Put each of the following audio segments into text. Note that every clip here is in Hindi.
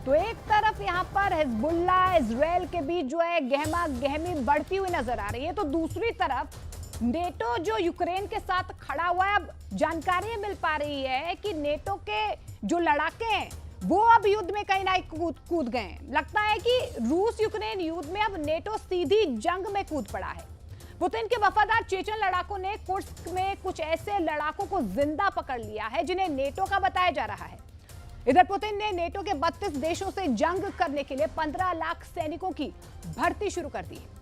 तो एक तरफ यहाँ पर हिजबुल्ला इजराइल के बीच जो है गहमा गहमी बढ़ती हुई नजर आ रही है, तो दूसरी तरफ नेटो जो यूक्रेन के साथ खड़ा हुआ है। अब जानकारी मिल पा रही है कि नेटो के जो लड़ाके हैं वो अब युद्ध में कहीं ना कूद गए हैं। लगता है कि रूस यूक्रेन युद्ध में अब नेटो सीधी जंग में कूद पड़ा है। पुतिन के वफादार चेचन लड़ाकों ने कुर्स्क में कुछ ऐसे लड़ाकों को जिंदा पकड़ लिया है जिन्हें नेटो का बताया जा रहा है। इधर पुतिन ने नेटो के 32 देशों से जंग करने के लिए 15 लाख सैनिकों की भर्ती शुरू कर दी है।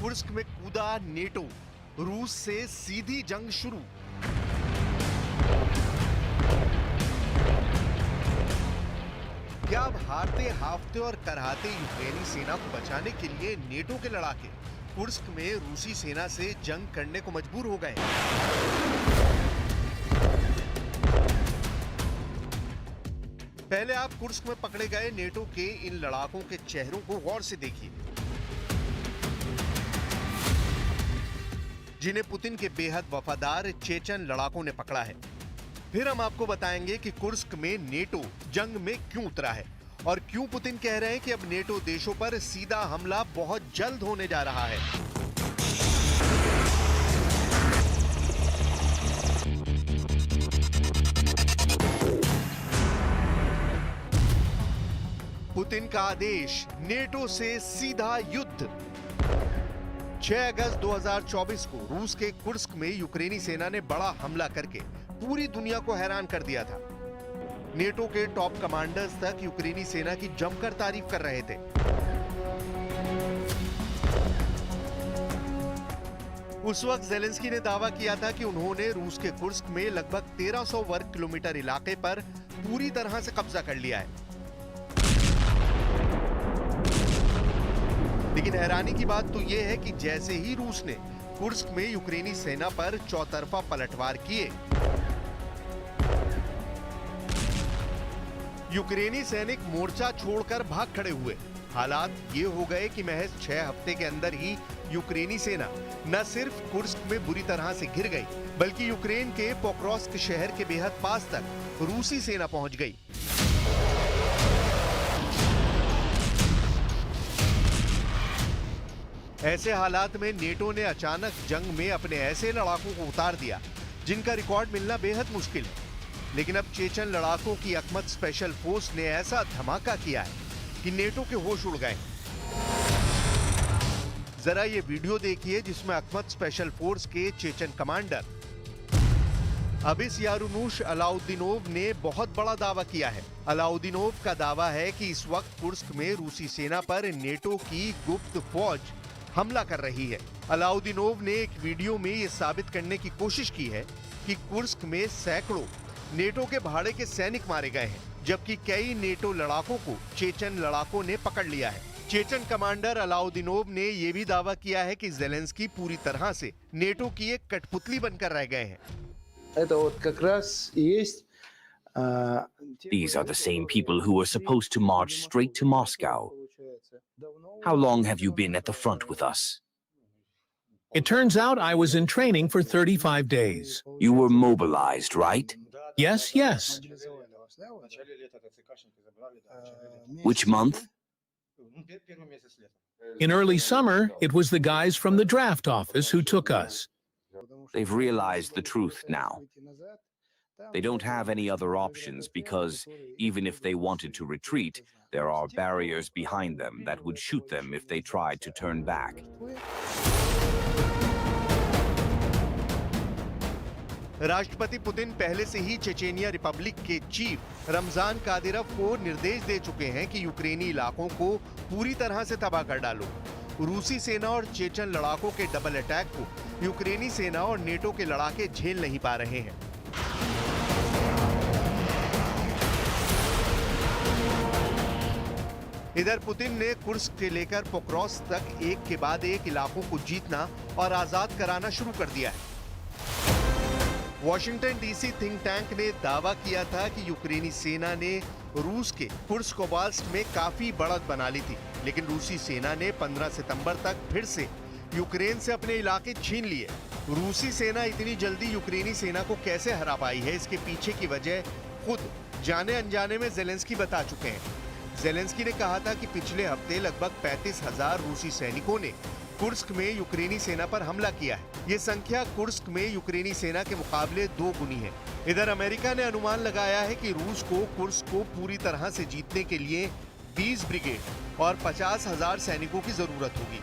कुर्स्क में कूदा नेटो, रूस से सीधी जंग शुरू। क्या अब हारते हाफते और करहाते यूक्रेनी सेना को बचाने के लिए नेटो के लड़ाके कुर्स्क में रूसी सेना से जंग करने को मजबूर हो गए? पहले आप कुर्स्क में पकड़े गए नेटो के इन लड़ाकों के चेहरों को गौर से देखिए, जिन्हें पुतिन के बेहद वफादार चेचन लड़ाकों ने पकड़ा है। फिर हम आपको बताएंगे कि कुर्स्क में नेटो जंग में क्यों उतरा है और क्यों पुतिन कह रहे हैं कि अब नेटो देशों पर सीधा हमला बहुत जल्द होने जा रहा है। पुतिन का आदेश, नेटो से सीधा युद्ध। 6 अगस्त 2024 को रूस के कुर्स्क में यूक्रेनी सेना ने बड़ा हमला करके पूरी दुनिया को हैरान कर दिया था। नेटो के टॉप कमांडर्स तक यूक्रेनी सेना की जमकर तारीफ कर रहे थे। उस वक्त ज़ेलेंस्की ने दावा किया था कि उन्होंने रूस के कुर्स्क में लगभग 1300 वर्ग किलोमीटर इलाके पर पूरी तरह से कब्जा कर लिया है। लेकिन हैरानी की बात तो यह है कि जैसे ही रूस ने कुर्स्क में यूक्रेनी सेना पर चौतरफा पलटवार किए, यूक्रेनी सैनिक मोर्चा छोड़कर भाग खड़े हुए। हालात ये हो गए कि महज 6 हफ्ते के अंदर ही यूक्रेनी सेना न सिर्फ कुर्स्क में बुरी तरह से घिर गई, बल्कि यूक्रेन के पोक्रोव्स्क शहर के बेहद पास तक रूसी सेना पहुंच गई। ऐसे हालात में नेटो ने अचानक जंग में अपने ऐसे लड़ाकों को उतार दिया जिनका रिकॉर्ड मिलना बेहद मुश्किल है। लेकिन अब चेचन लड़ाकों की अखमत स्पेशल फोर्स ने ऐसा धमाका किया है कि नेटो के होश उड़ गए। जरा ये वीडियो देखिए जिसमें अखमत स्पेशल फोर्स के चेचन कमांडर अबिस यारुनुश अलाउद्दीनोव ने बहुत बड़ा दावा किया है। अलाउद्दीनोव का दावा है कि इस वक्त कुर्स्क में रूसी सेना पर नेटो की गुप्त फौज हमला कर रही है। अलाउद्दीनोव ने एक वीडियो में यह साबित करने की कोशिश की है कि कुर्स्क में सैकड़ों नेटो के भाड़े के सैनिक मारे गए हैं, जबकि कई नेटो लड़ाकों को चेचन लड़ाकों ने पकड़ लिया है। चेचन कमांडर अलाउद्दीनोव ने यह भी दावा किया है कि ज़ेलेंस्की पूरी तरह से नेटो की एक कठपुतली बनकर रह गए हैं। These are the same people who were supposed to march straight to Moscow. How long have you been at the front with us? It turns out I was in training for 35 days. You were mobilized, right? Yes, yes. Which month? In early summer, it was the guys from the draft office who took us. They've realized the truth now. They don't have any other options because even if they wanted to retreat, there are barriers behind them that would shoot them if they tried to turn back. राष्ट्रपति पुतिन पहले से ही चेचेनिया रिपब्लिक के चीफ रमजान कादिरोव को निर्देश दे चुके हैं कि यूक्रेनी इलाकों को पूरी तरह से तबाह कर डालो। रूसी सेना और चेचन लड़ाकों के डबल अटैक को यूक्रेनी सेना और नेटो के लड़ाके झेल नहीं पा रहे हैं। इधर पुतिन ने कुर्स्क से लेकर पोक्रोव्स्क तक एक के बाद एक इलाकों को जीतना और आजाद कराना शुरू कर दिया है। वॉशिंगटन डीसी थिंक टैंक ने दावा किया था कि यूक्रेनी सेना ने रूस के कुर्स्क ओब्लास्ट में काफी बढ़त बना ली थी, लेकिन रूसी सेना ने 15 सितंबर तक फिर से यूक्रेन से अपने इलाके छीन लिए। रूसी सेना इतनी जल्दी यूक्रेनी सेना को कैसे हरा पाई है, इसके पीछे की वजह खुद जाने अनजाने में ज़ेलेंस्की बता चुके हैं। ज़ेलेंस्की ने कहा था कि पिछले हफ्ते लगभग 35,000 रूसी सैनिकों ने कुर्स्क में यूक्रेनी सेना पर हमला किया है। ये संख्या कुर्स्क में यूक्रेनी सेना के मुकाबले 2 गुनी है। इधर अमेरिका ने अनुमान लगाया है कि रूस को कुर्स्क को पूरी तरह से जीतने के लिए 20 ब्रिगेड और 50,000 सैनिकों की जरूरत होगी।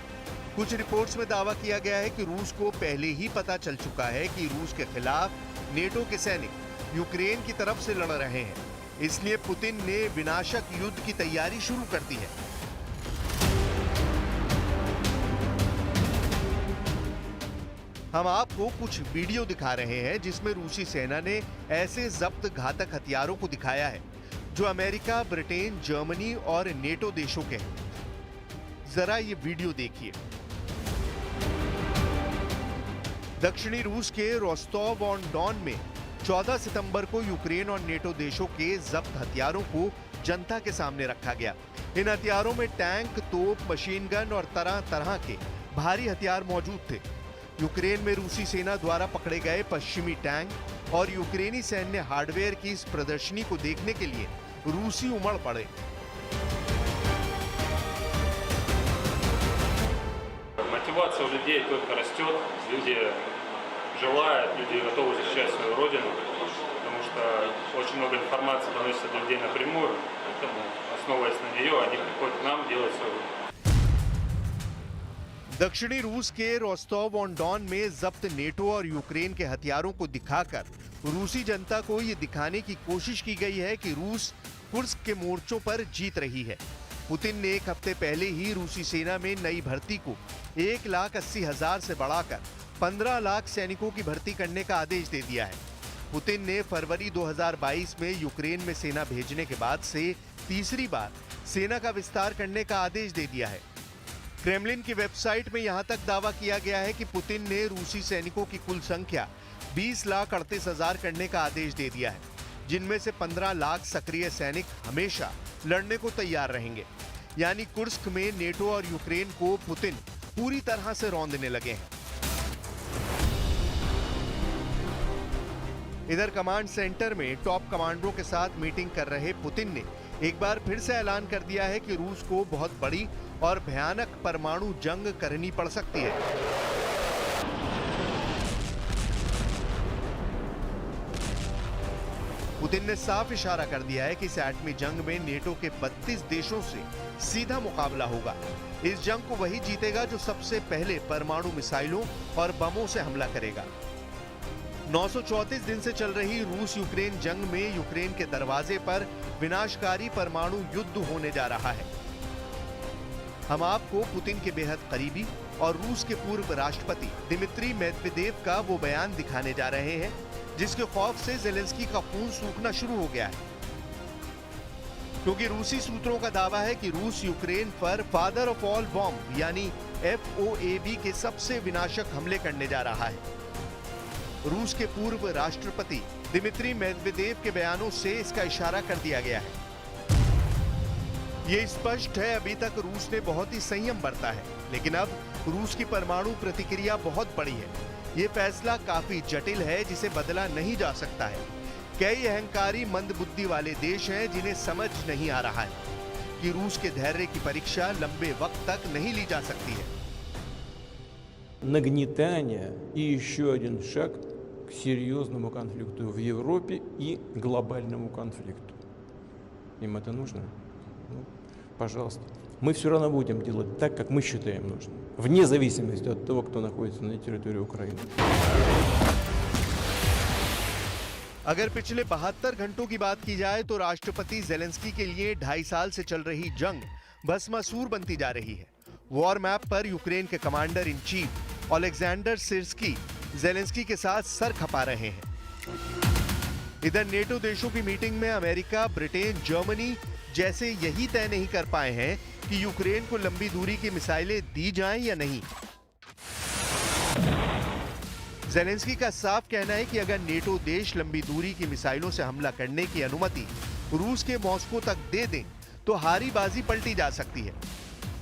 कुछ रिपोर्ट्स में दावा किया गया है कि रूस को पहले ही पता चल चुका है कि रूस के खिलाफ नेटो के सैनिक यूक्रेन की तरफ से लड़ रहे हैं, इसलिए पुतिन ने विनाशक युद्ध की तैयारी शुरू कर दी है। हम आपको कुछ वीडियो दिखा रहे हैं जिसमें रूसी सेना ने ऐसे जब्त घातक हथियारों को दिखाया है जो अमेरिका, ब्रिटेन, जर्मनी और नेटो देशों के हैं। जरा ये वीडियो देखिए। दक्षिणी रूस के रोस्टोव ऑन डॉन में 14 सितंबर को यूक्रेन और नेटो देशों के जब्त हथियारों को जनता के सामने रखा गया। इन हथियारों में टैंक, तोप, मशीन गन और तरह तरह के भारी हथियार मौजूद थे। यूक्रेन में रूसी सेना द्वारा पकड़े गए पश्चिमी टैंक और यूक्रेनी सैन्य हार्डवेयर की इस प्रदर्शनी को देखने के लिए रूसी उमड़ पड़े। Мотивация у людей только растет, люди желают, люди готовы защищать свою родину, потому что очень много информации доносится до людей напрямую, поэтому, основываясь на нее, они приходят к нам делать свою работу. दक्षिणी रूस के रोस्टोव ऑन डॉन में जब्त नेटो और यूक्रेन के हथियारों को दिखाकर रूसी जनता को ये दिखाने की कोशिश की गई है कि रूस कुर्स्क के मोर्चों पर जीत रही है। पुतिन ने एक हफ्ते पहले ही रूसी सेना में नई भर्ती को 1,80,000 से बढ़ाकर 15 लाख सैनिकों की भर्ती करने का आदेश दे दिया है। पुतिन ने फरवरी 2022 में यूक्रेन में सेना भेजने के बाद से तीसरी बार सेना का विस्तार करने का आदेश दे दिया है। क्रेमलिन की वेबसाइट में यहां तक दावा किया गया है कि पुतिन ने रूसी सैनिकों की कुल संख्या 20,38,000 करने का आदेश दे दिया है, जिनमें से 15 लाख सक्रिय सैनिक हमेशा लड़ने को तैयार रहेंगे। यानी कुर्स्क में नेटो और यूक्रेन को पुतिन पूरी तरह से रौंदने लगे हैं। इधर कमांड सेंटर में टॉप कमांडरों के साथ मीटिंग कर रहे पुतिन ने एक बार फिर से ऐलान कर दिया है कि रूस को बहुत बड़ी और भयानक परमाणु जंग करनी पड़ सकती है। पुतिन ने साफ इशारा कर दिया है कि इस एटमी जंग में नेटो के 32 देशों से सीधा मुकाबला होगा। इस जंग को वही जीतेगा जो सबसे पहले परमाणु मिसाइलों और बमों से हमला करेगा। 934 दिन से चल रही रूस यूक्रेन जंग में यूक्रेन के दरवाजे पर विनाशकारी परमाणु युद्ध होने जा रहा है। हम आपको पुतिन के बेहद करीबी और रूस के पूर्व राष्ट्रपति दिमित्री मेदवेदेव का वो बयान दिखाने जा रहे हैं जिसके खौफ से ज़ेलेंस्की का खून सूखना शुरू हो गया है, क्योंकि रूसी सूत्रों का दावा है कि रूस यूक्रेन पर फादर ऑफ ऑल बॉम्ब यानी FOAB के सबसे विनाशक हमले करने जा रहा है। रूस के पूर्व राष्ट्रपति दिमित्री मेदवेदेव के बयानों से इसका इशारा कर दिया गया है। ये स्पष्ट है अभी तक रूस ने बहुत ही संयम बरता है, लेकिन अब रूस की परमाणु प्रतिक्रिया बहुत बड़ी है। ये फैसला काफी जटिल है जिसे बदला नहीं जा सकता है। कई अहंकारी मंदबुद्धि वाले देश हैं जिन्हें समझ नहीं आ रहा है कि रूस के धैर्य की परीक्षा लंबे वक्त तक नहीं ली जा सकती है। Нагнетание и еще один шаг к серьезному конфликту в Европе и глобальному конфликту. Им это нужно? Ну, пожалуйста. Мы все равно будем делать так, как мы считаем нужным, вне зависимости от того, кто находится на территории Украины. अगर पिछले 72 घंटों की बात की जाए तो राष्ट्रपति ज़ेलेंस्की के लिए 2.5 साल से चल रही जंग भस्मासुर बनती जा रही है। वॉर मैप पर यूक्रेन के commander in chief Oleksandr Syrskyi Zelensky के साथ सर खपा रहे हैं। इधर नेटो देशों की मीटिंग में अमेरिका, ब्रिटेन, जर्मनी जैसे यही तय नहीं कर पाए हैं कि यूक्रेन को लंबी दूरी की मिसाइलें दी जाएं या नहीं। जेलेंस्की का साफ कहना है कि अगर नेटो देश लंबी दूरी की मिसाइलों से हमला करने की अनुमति रूस के मॉस्को तक दे दें तो हारी बाजी पलटी जा सकती है।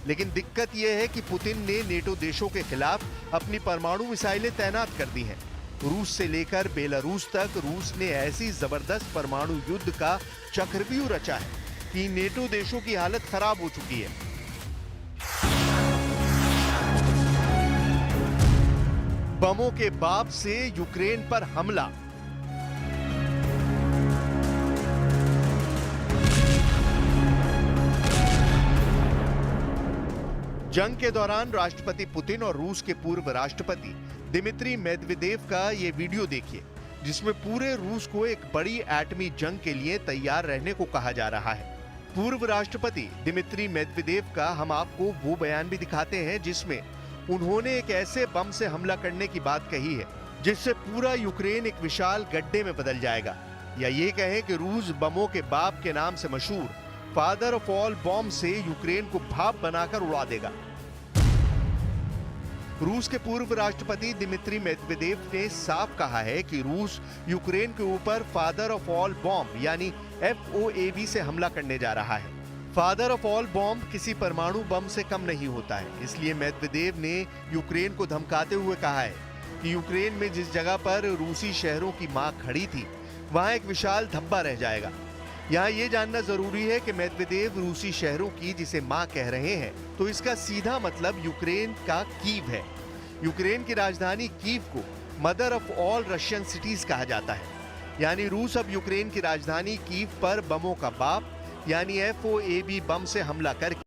लेकिन दिक्कत यह है कि पुतिन ने नेटो देशों के खिलाफ अपनी परमाणु मिसाइलें तैनात कर दी हैं। रूस से लेकर बेलारूस तक रूस ने ऐसी जबरदस्त परमाणु युद्ध का चक्रव्यूह रचा है कि नेटो देशों की हालत खराब हो चुकी है। बमों के बाप से यूक्रेन पर हमला। जंग के दौरान राष्ट्रपति पुतिन और रूस के पूर्व राष्ट्रपति दिमित्री मेदवेदेव का ये वीडियो देखिए, जिसमें पूरे रूस को एक बड़ी एटमी जंग के लिए तैयार रहने को कहा जा रहा है। पूर्व राष्ट्रपति दिमित्री मेदवेदेव का हम आपको वो बयान भी दिखाते हैं जिसमें उन्होंने एक ऐसे बम से हमला करने की बात कही है जिससे पूरा यूक्रेन एक विशाल गड्ढे में बदल जाएगा, या ये कहें कि रूस बमों के बाप के नाम से मशहूर फादर ऑफ ऑल बॉम्ब से यूक्रेन को भाप बनाकर उड़ा देगा। रूस के पूर्व राष्ट्रपति दिमित्री मेदवेदेव ने साफ कहा है कि रूस यूक्रेन के ऊपर फादर ऑफ ऑल बॉम्ब यानी FOAB से हमला करने जा रहा है। फादर ऑफ ऑल बॉम्ब किसी परमाणु बम से कम नहीं होता है, इसलिए मेदवेदेव ने यूक्रेन को धमकाते हुए कहा है कि यूक्रेन में जिस जगह पर रूसी शहरों की मां खड़ी थी वहां एक विशाल धब्बा रह जाएगा। यहाँ ये जानना जरूरी है कि मेदवेदेव रूसी शहरों की जिसे मां कह रहे हैं, तो इसका सीधा मतलब यूक्रेन का कीव है। यूक्रेन की राजधानी कीव को mother of all Russian cities कहा जाता है, यानी रूस अब यूक्रेन की राजधानी कीव पर बमों का बाप यानी FOAB बम से हमला करके